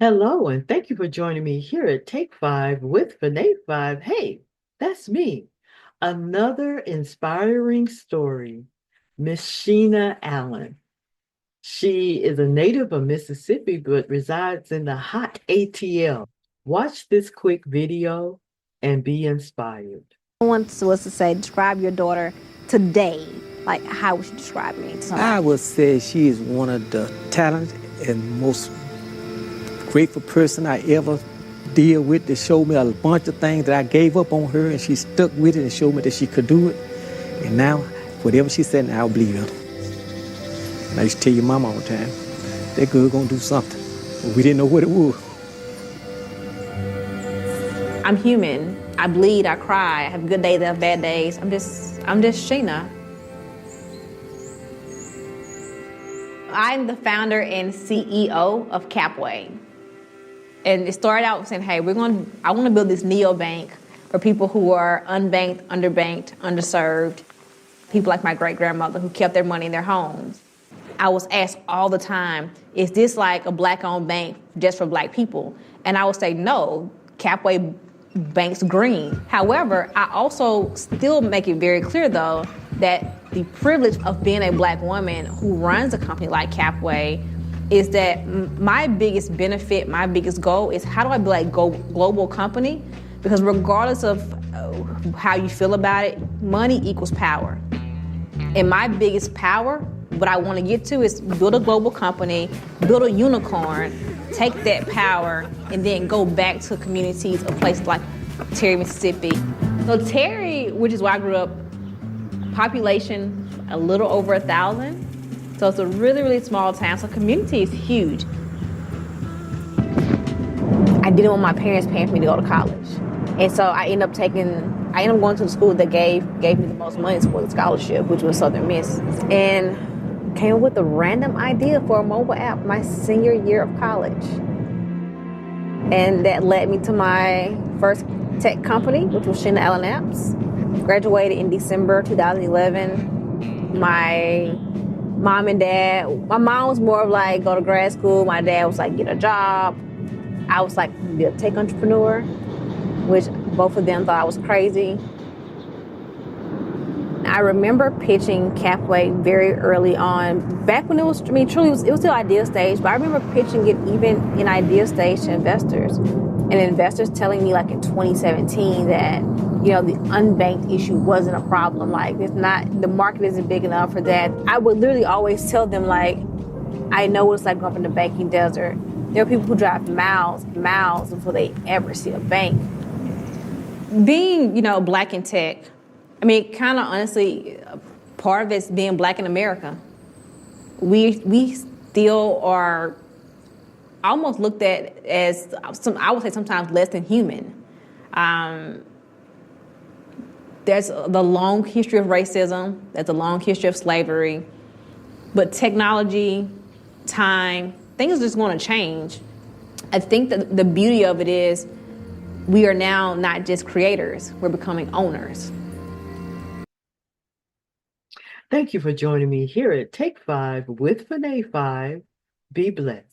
Hello, and thank you for joining me here at Take Five with Fanate Five. Hey, that's me. Another inspiring story. Miss Sheena Allen. She is a native of Mississippi but resides in the hot ATL. Watch this quick video and be inspired. Someone was to say, describe your daughter today, like how would you describe me to I somebody? would say she is one of the talented and most grateful person I ever deal with. That showed me a bunch of things that I gave up on her, and she stuck with it and showed me that she could do it. And now, whatever she said, I believe her. And I used to tell your mama all the time, that girl gonna do something. But we didn't know what it was. I'm human. I bleed, I cry, I have good days, I have bad days. I'm just Sheena. I'm the founder and CEO of Capway. And it started out saying, hey, I want to build this neobank for people who are unbanked, underbanked, underserved, people like my great-grandmother who kept their money in their homes. I was asked all the time, is this like a black-owned bank just for black people? And I would say, no, Capway banks green. However, I also still make it very clear, though, that the privilege of being a black woman who runs a company like Capway is that my biggest benefit, my biggest goal is how do I build a global company? Because regardless of how you feel about it, money equals power. And my biggest power, what I want to get to is build a global company, build a unicorn, take that power, and then go back to communities of places like Terry, Mississippi. So Terry, which is where I grew up, population a little over 1,000. So it's a really, really small town. So community is huge. I didn't want my parents paying for me to go to college. And so I ended up going to the school that gave me the most money for the scholarship, which was Southern Miss. And came up with a random idea for a mobile app my senior year of college. And that led me to my first tech company, which was Sheena Allen Apps. Graduated in December 2011. My mom and dad, my mom was more of like, go to grad school. My dad was like, get a job. I was like, be a tech entrepreneur, which both of them thought I was crazy. I remember pitching Capway very early on, back when it was, truly, it was still idea stage, but I remember pitching it even in idea stage to investors. And investors telling me like in 2017 that, the unbanked issue wasn't a problem. Like the market isn't big enough for that. I would literally always tell them like, I know what it's like growing up in the banking desert. There are people who drive miles, miles before they ever see a bank. Being, black in tech, kind of honestly, part of it's being black in America. We still are almost looked at as, I would say sometimes less than human. There's the long history of racism, there's a long history of slavery, but technology, time, things are just going to change. I think that the beauty of it is we are now not just creators, we're becoming owners. Thank you for joining me here at Take Five with Fanate Five. Be blessed.